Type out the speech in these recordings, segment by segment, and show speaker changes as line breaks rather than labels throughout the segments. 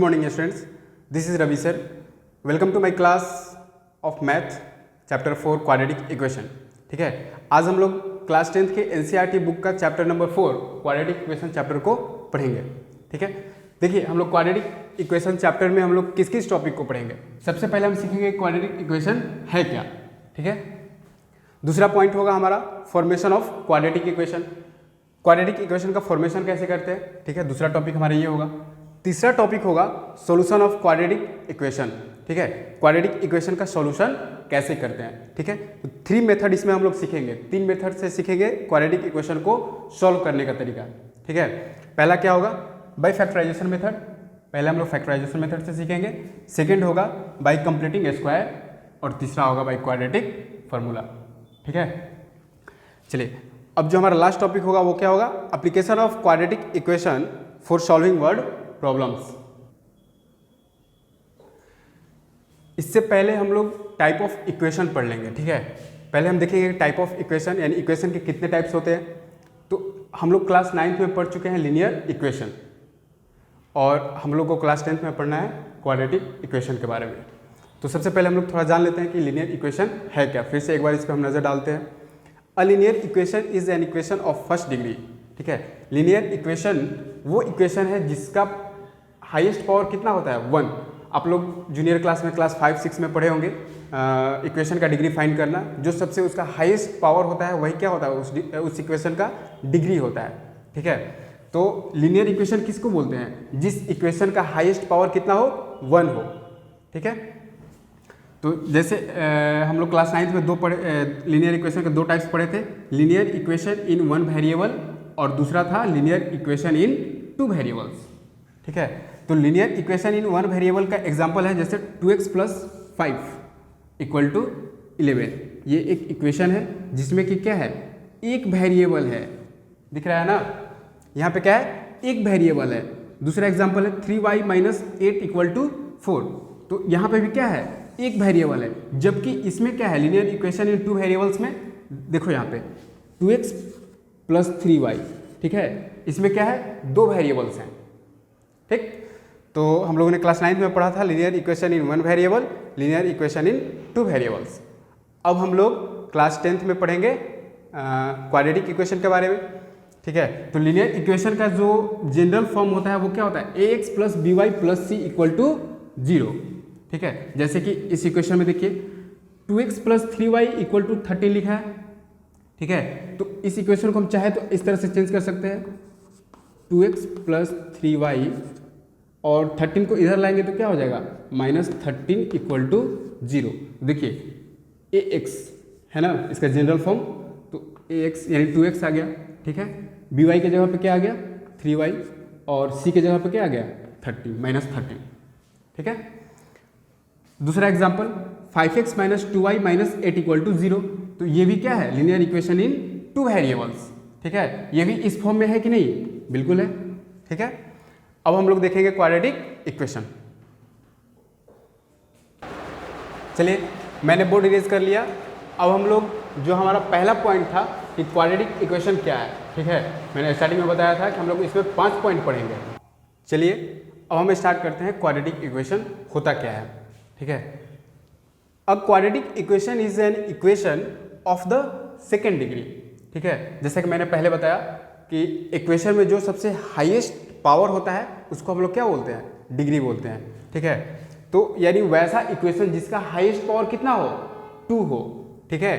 morning students, this is Ravi sir. Welcome to my class of math chapter 4 quadratic equation. ठीक है, आज हम लोग क्लास 10th के NCERT बुक का chapter number 4 quadratic equation chapter को पढ़ेंगे. ठीक है, देखिए हम लोग क्वाड्रेटिक इक्वेशन चैप्टर में हम लोग किस किस टॉपिक को पढ़ेंगे. सबसे पहले हम सीखेंगे क्वाड्रेटिक इक्वेशन है क्या. ठीक है, दूसरा पॉइंट होगा हमारा formation of quadratic equation. Quadratic equation का फॉर्मेशन कैसे करते हैं. ठीक है, दूसरा टॉपिक हमारा ये होगा. तीसरा टॉपिक होगा सॉल्यूशन ऑफ क्वाड्रेटिक इक्वेशन. ठीक है, क्वाड्रेटिक इक्वेशन का सॉल्यूशन कैसे करते हैं. ठीक है, तो 3 मेथड इसमें हम लोग सीखेंगे. 3 मेथड से सीखेंगे क्वाड्रेटिक इक्वेशन को सॉल्व करने का तरीका. ठीक है, पहला क्या होगा बाय फैक्टराइजेशन मेथड. पहले हम लोग फैक्टराइजेशन मेथड से सीखेंगे. सेकेंड होगा बाय कंप्लीटिंग स्क्वायर और तीसरा होगा बाय क्वाड्रेटिक फार्मूला. ठीक है, चलिए अब जो हमारा लास्ट टॉपिक होगा वो क्या होगा, application of quadratic equation for solving word problems. इससे पहले हम लोग टाइप ऑफ इक्वेशन पढ़ लेंगे. ठीक है, पहले हम देखेंगे टाइप ऑफ इक्वेशन यानी इक्वेशन के कितने टाइप्स होते हैं. तो हम लोग क्लास 9th में पढ़ चुके हैं लीनियर इक्वेशन और हम लोग को क्लास 10th में पढ़ना है क्वाड्रेटिक इक्वेशन के बारे में. तो सबसे पहले हम लोग थोड़ा जान लेते हैं कि लीनियर इक्वेशन है क्या. फिर से एक बार इस पर हम नज़र डालते हैं. A linear equation is an equation of first degree. ठीक है, लीनियर इक्वेशन वो इक्वेशन है जिसका हाईएस्ट पावर कितना होता है 1. आप लोग जूनियर क्लास में क्लास 5-6 में पढ़े होंगे इक्वेशन का डिग्री फाइंड करना. जो सबसे उसका हाईएस्ट पावर होता है वही क्या होता है उस इक्वेशन का डिग्री होता है. ठीक है, तो लीनियर इक्वेशन किसको बोलते हैं, जिस इक्वेशन का हाईएस्ट पावर कितना हो 1 हो. ठीक है, तो जैसे हम लोग क्लास 9th में लीनियर इक्वेशन के 2 टाइप्स पढ़े थे. लीनियर इक्वेशन इन 1 वेरिएबल और दूसरा था लीनियर इक्वेशन इन 2 वेरिएबल्स. ठीक है, तो लीनियर इक्वेशन इन 1 वेरिएबल का एग्जांपल है जैसे 2x + 5 = 11. ये एक इक्वेशन है जिसमें कि क्या है एक वेरिएबल है. दिख रहा है ना, यहाँ पे क्या है एक वेरिएबल है. दूसरा एग्जांपल है 3y - 8 = 4. तो यहाँ पे भी क्या है एक वेरिएबल है, जबकि इसमें क्या है लीनियर इक्वेशन इन 2 वेरिएबल्स में देखो यहाँ पे 2x + 3y. ठीक है, इसमें क्या है 2 वेरिएबल्स हैं. ठीक, तो हम लोगों ने क्लास 9th में पढ़ा था linear equation in 1 variable, linear equation in 2 variables. अब हम लोग क्लास 10th में पढ़ेंगे क्वाड्रेटिक इक्वेशन के बारे में. ठीक है, तो लीनियर इक्वेशन का जो जनरल फॉर्म होता है वो क्या होता है ax + by + c = 0. ठीक है, जैसे कि इस इक्वेशन में देखिए 2x + 3y = 13 लिखा है. ठीक है, तो इस इक्वेशन को हम चाहे तो इस तरह से चेंज कर सकते हैं 2x + 3y और 13 को इधर लाएंगे तो क्या हो जाएगा -13 = 0. देखिए ax है ना इसका जनरल फॉर्म, तो ax यानी 2x आ गया. ठीक है, by के जगह पे क्या आ गया 3y और c के जगह पे क्या आ गया 13. ठीक है, दूसरा एग्जांपल 5x - 2y - 8 = 0. तो ये भी क्या है लीनियर इक्वेशन इन 2 वेरिएबल्स. ठीक है, ये भी इस फॉर्म में है कि नहीं, बिल्कुल है. ठीक है, अब हम लोग देखेंगे क्वाड्रेटिक इक्वेशन. चलिए मैंने बोर्ड इरेज कर लिया. अब हम लोग जो हमारा पहला पॉइंट था कि क्वाड्रेटिक इक्वेशन क्या है. ठीक है, मैंने स्टार्टिंग में बताया था कि हम लोग इसमें 5 पॉइंट पढ़ेंगे. चलिए अब हम स्टार्ट करते हैं क्वाड्रेटिक इक्वेशन होता क्या है. ठीक है, a quadratic equation is an equation of the second degree. ठीक है, जैसे कि मैंने पहले बताया कि इक्वेशन में जो सबसे हाईएस्ट पावर होता है उसको हम लोग क्या बोलते हैं डिग्री बोलते हैं. ठीक है, तो यानी वैसा इक्वेशन जिसका हाईएस्ट पावर कितना हो 2 हो. ठीक है,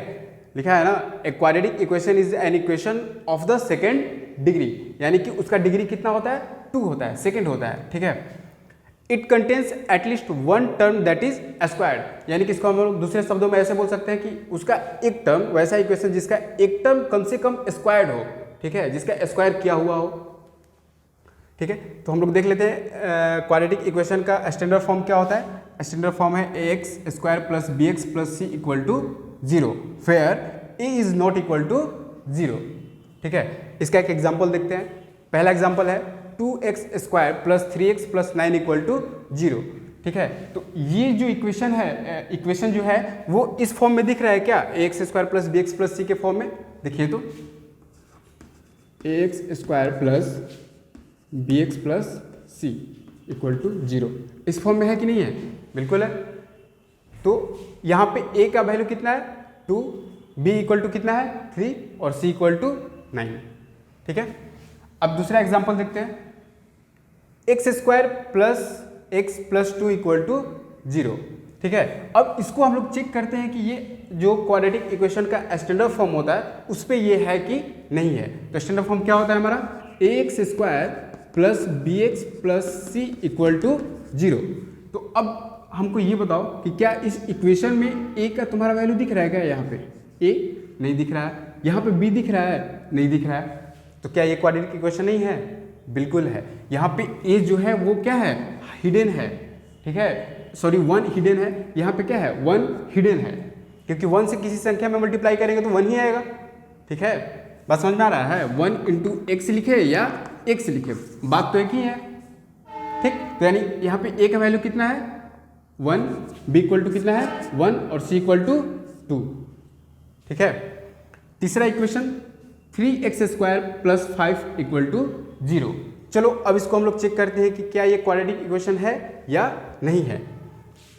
लिखा है ना a quadratic equation is an equation of the second degree, यानी कि उसका डिग्री कितना होता है 2 होता है, सेकेंड होता है. ठीक है, it contains at least 1 term that is squared, यानी कि इसको हम लोग दूसरे शब्दों में ऐसे बोल सकते हैं कि उसका एक टर्म वैसा इक्वेशन जिसका एक टर्म कम से कम स्क्वायर्ड हो. ठीक है, जिसका स्क्वायर किया हुआ हो. ठीक है, तो हम लोग देख लेते हैं क्वाड्रेटिक इक्वेशन का स्टैंडर्ड फॉर्म क्या होता है. स्टैंडर्ड फॉर्म है ax² + bx + c = 0 where a is not equal to 0. ठीक है, इसका एक एग्जांपल देखते हैं. पहला एग्जांपल है 2x² + 3x + 9 = 0. ठीक है, तो ये जो इक्वेशन जो है वो इस फॉर्म में दिख रहा है क्या ax² + bx + c के फॉर्म में. देखिए तो ax² + bx + c equal to 0। इस फॉर्म में है कि नहीं है? बिल्कुल है। तो यहाँ पे a का वैल्यू कितना है 2, b इक्वल टू कितना है 3 और c इक्वल टू 9। ठीक है, अब दूसरा एग्जाम्पल देखते हैं। X square plus x plus 2 equal to 0। ठीक है, अब इसको हम लोग चेक करते हैं कि ये जो क्वाड्रेटिक इक्वेशन का स्टैंडर्ड फॉर्म होता है उस पर ये है कि नहीं है। तो स्टैंडर्ड फॉर्म क्या होता है हमारा? A x square plus b x plus c equal to 0। तो अब हमको ये बताओ कि क्या इस इक्वेशन में ए का तुम्हारा वैल्यू दिख रहा है क्या? यहाँ पे ए नहीं दिख रहा है, यहाँ पे बी दिख रहा है, नहीं दिख रहा है। तो क्या ये क्वाड्रेटिक इक्वेशन नहीं है? बिल्कुल है। यहाँ पे ए जो है वो क्या है? हिडन है। ठीक है, सॉरी 1 हिडन है। यहाँ पे क्या है? 1 हिडन है, क्योंकि 1 से किसी संख्या में मल्टीप्लाई करेंगे तो 1 ही आएगा। ठीक है, बात समझ में आ रहा है? 1 इंटू एक्स लिखे या एक्स लिखे, बात तो एक ही है। ठीक, तो यानी यहाँ पे ए का वैल्यू कितना है 1, बी इक्वल टू कितना है 1 और सी इक्वल टू 2। ठीक है, तीसरा equation 3x square plus 5 equal to 0। चलो अब इसको हम लोग चेक करते हैं कि क्या ये क्वाड्रेटिक इक्वेशन है या नहीं है।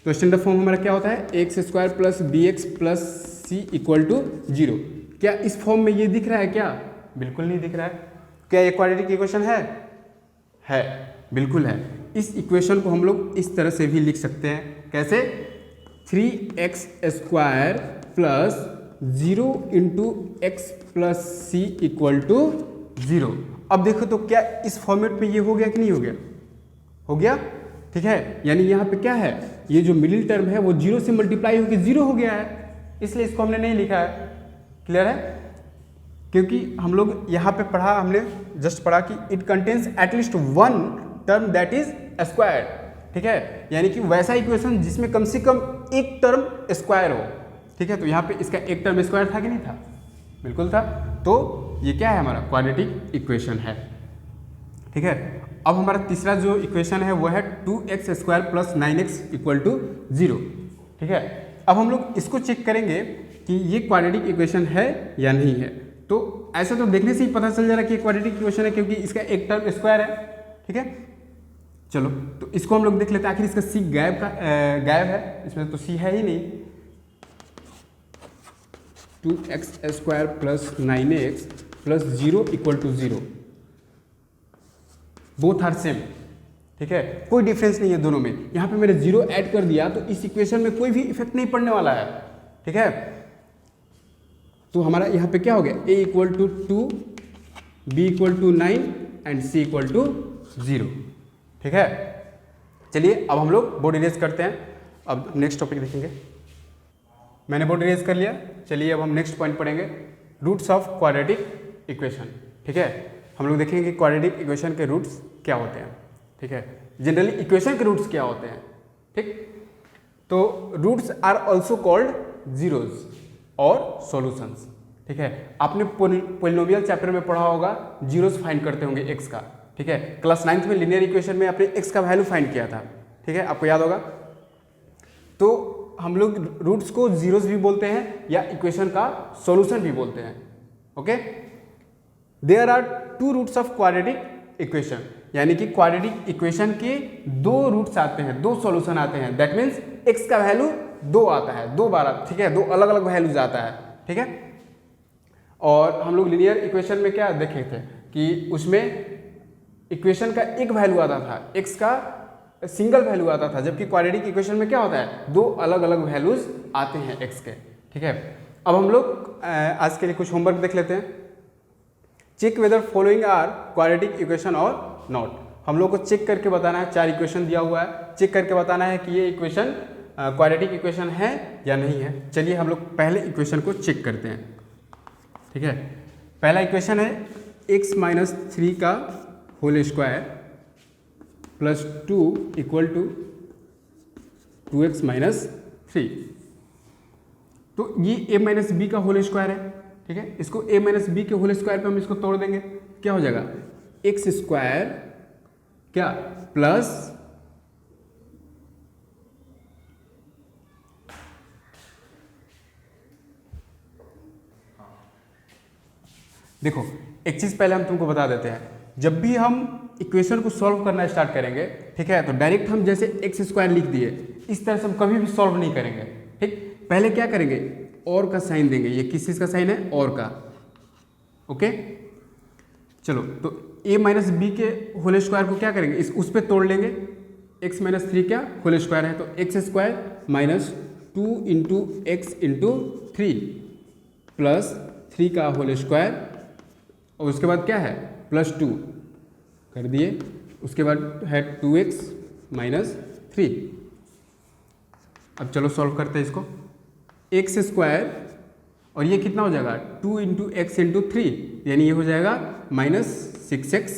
तो स्टैंडर्ड फॉर्म हमारा क्या होता है? X square plus b x plus c equal to 0। क्या इस फॉर्म में ये दिख रहा है क्या? बिल्कुल नहीं दिख रहा है। क्या ये क्वाड्रेटिक इक्वेशन है? बिल्कुल है। इस इक्वेशन को हम लोग इस तरह से भी लिख सकते हैं। कैसे? 3x square plus 0 into x plus c equal to 0। अब देखो तो क्या इस फॉर्मेट में ये हो गया कि नहीं हो गया? हो गया। ठीक है, यानी यहाँ पे क्या है? ये जो मिडिल टर्म है वो 0 से मल्टीप्लाई होकर 0 हो गया है, इसलिए इसको हमने नहीं लिखा है। क्लियर है? क्योंकि हम लोग यहाँ पे पढ़ा, हमने जस्ट पढ़ा कि it contains at least 1 term that is squared. ठीक है, यानी कि वैसा इक्वेशन जिसमें कम से कम एक टर्म स्क्वायर हो। ठीक है, तो यहाँ पे इसका एक टर्म स्क्वायर था कि नहीं था? बिल्कुल था। तो ये क्या है? हमारा क्वाड्रेटिक इक्वेशन है। ठीक है, अब हमारा तीसरा जो इक्वेशन है वो है 2x square plus 9x equal to 0। ठीक है, अब हम लोग इसको चेक करेंगे कि ये क्वाड्रेटिक इक्वेशन है या नहीं है। तो ऐसे तो देखने से ही पता चल जा रहा है कि क्वाड्रेटिक इक्वेशन है, क्योंकि इसका एक टर्म स्क्वायर है। ठीक है, चलो तो इसको हम लोग देख लेते हैं। आखिर इसका सी गायब है, इसमें तो सी है ही नहीं। 2x square plus 9x plus 0 equal to 0, both are same. ठीक है, कोई डिफरेंस नहीं है दोनों में। यहाँ पे मैंने 0 ऐड कर दिया तो इस इक्वेशन में कोई भी इफेक्ट नहीं पड़ने वाला है। ठीक है, तो हमारा यहाँ पे क्या हो गया? a equal to 2, b equal to 9 and c equal to 0। ठीक है, चलिए अब हम लोग बोर्ड इरेज करते हैं। अब नेक्स्ट टॉपिक देखेंगे। मैंने बोर्ड इरेज कर लिया। चलिए अब हम नेक्स्ट पॉइंट पढ़ेंगे, रूट्स ऑफ क्वाड्रेटिक इक्वेशन। ठीक है, हम लोग देखेंगे कि क्वाड्रेटिक इक्वेशन के रूट्स क्या होते हैं। ठीक है, जनरली इक्वेशन के रूट्स क्या होते हैं। ठीक, तो roots are also called zeros और सॉल्यूशंस। ठीक है, आपने पोलिनोमियल चैप्टर में पढ़ा होगा, जीरोस फाइंड करते होंगे एक्स का। ठीक है, क्लास 9th में लीनियर इक्वेशन में आपने एक्स का वैल्यू फाइंड किया था। ठीक है, आपको याद होगा। तो हम लोग रूट्स को जीरोस भी बोलते हैं या इक्वेशन का सॉल्यूशन भी बोलते हैं। Okay, there are 2 roots of quadratic equation, यानी कि क्वाड्रेटिक इक्वेशन के 2 रूट्स आते हैं, 2 सॉल्यूशन आते हैं। दैट मीन्स एक्स का वैल्यू 2 आता है, 2 बार। ठीक है, 2 अलग अलग वैल्यूज आता है। ठीक है, और हम लोग लीनियर इक्वेशन में क्या देखे थे कि उसमें इक्वेशन का एक वैल्यू आता था, एक्स का सिंगल वैल्यू आता था, जबकि क्वाड्रेटिक इक्वेशन में क्या होता है? 2 अलग अलग वैल्यूज आते हैं एक्स के। ठीक है, अब हम लोग आज के लिए कुछ होमवर्क देख लेते हैं। Check whether following are quadratic equation और नॉट। हम लोग को चेक करके बताना है, 4 इक्वेशन दिया हुआ है, चेक करके बताना है कि ये इक्वेशन क्वाड्रेटिक इक्वेशन है या नहीं है। चलिए हम लोग पहले इक्वेशन को चेक करते हैं। ठीक है, पहला इक्वेशन है x माइनस 3 का whole square plus 2 equal to 2x minus 3। तो ये a माइनस बी का होल स्क्वायर है। ठीक है, इसको a माइनस बी के होल स्क्वायर पे हम इसको तोड़ देंगे, क्या हो जाएगा? एक्स स्क्वायर क्या प्लस देखो एक चीज पहले हम तुमको बता देते हैं, जब भी हम इक्वेशन को सॉल्व करना स्टार्ट करेंगे ठीक है। तो डायरेक्ट हम जैसे एक्स स्क्वायर लिख दिए, इस तरह से हम कभी भी सॉल्व नहीं करेंगे, ठीक। पहले क्या करेंगे, और का साइन देंगे, ये किस चीज़ का साइन है, और का, ओके। चलो, तो ए माइनस बी के होल स्क्वायर को क्या करेंगे, उस पर तोड़ लेंगे, एक्स माइनस 3 क्या होल स्क्वायर है, तो x square minus 2 into x into 3 plus 3 का होल स्क्वायर, और उसके बाद क्या है +2 कर दिए, उसके बाद है 2x माइनस 3। अब चलो सॉल्व करते हैं इसको, एक्स स्क्वायर और ये कितना हो जाएगा 2 इंटू एक्स इंटू 3, यानी ये हो जाएगा -6x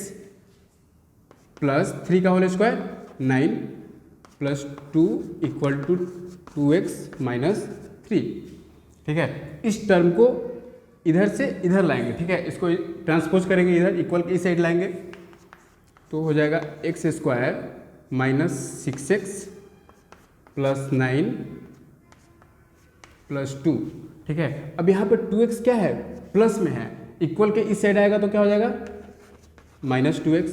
प्लस 3 का whole square 9 plus 2 equal to 2x minus 3, ठीक है। इस टर्म को इधर से इधर लाएंगे, ठीक है, इसको ट्रांसपोज करेंगे इधर, इक्वल की साइड लाएंगे, तो हो जाएगा x square minus 6x plus 9 plus 2, ठीक है। अब यहाँ पे 2x क्या है, प्लस में है, इक्वल के इस साइड आएगा तो क्या हो जाएगा -2x,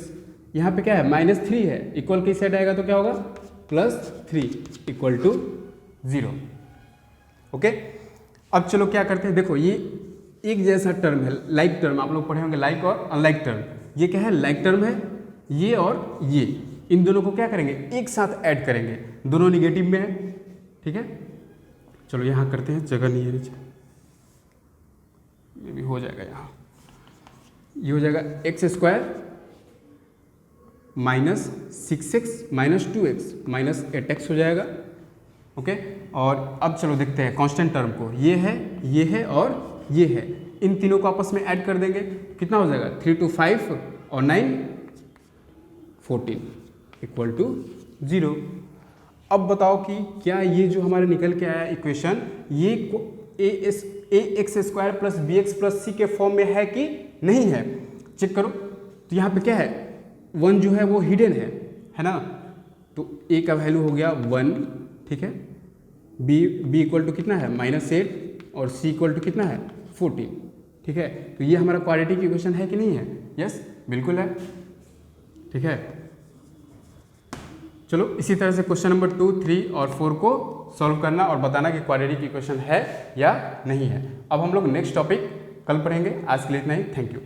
यहाँ पे क्या है -3 है, इक्वल के इस साइड आएगा तो क्या होगा +3 इक्वल टू 0, ओके। अब चलो क्या करते हैं, देखो ये एक जैसा टर्म है, लाइक टर्म, आप लोग पढ़े होंगे लाइक और अनलाइक टर्म, ये क्या है लाइक टर्म है, ये और ये, इन दोनों को क्या करेंगे एक साथ ऐड करेंगे, दोनों निगेटिव में है, ठीक है। चलो यहाँ करते हैं, जगह नहीं है नीचे, ये भी हो जाएगा, यहाँ ये हो जाएगा x square minus 6x minus 2x minus 8x हो जाएगा, ओके। और अब चलो देखते हैं कांस्टेंट टर्म को, ये है और ये है, इन तीनों को आपस में ऐड कर देंगे, कितना हो जाएगा 3 to 5 और 9 14 इक्वल टू 0। अब बताओ कि क्या ये जो हमारे निकल के आया इक्वेशन, ये a x square plus b x plus c के फॉर्म में है कि नहीं है, चेक करो। तो यहाँ पे क्या है 1 जो है वो हिडन है ना, तो ए का वैल्यू हो गया 1, ठीक है। बी इक्वल टू कितना है -8 और सी इक्वल टू कितना है 14, ठीक है। तो ये हमारा क्वाड्रेटिक इक्वेशन है कि नहीं है, यस बिल्कुल है, ठीक है। चलो इसी तरह से क्वेश्चन नंबर 2, 3 और 4 को सॉल्व करना और बताना कि क्वाड्रेटिक इक्वेशन है या नहीं है। अब हम लोग नेक्स्ट टॉपिक कल पढ़ेंगे, आज के लिए इतना ही, थैंक यू।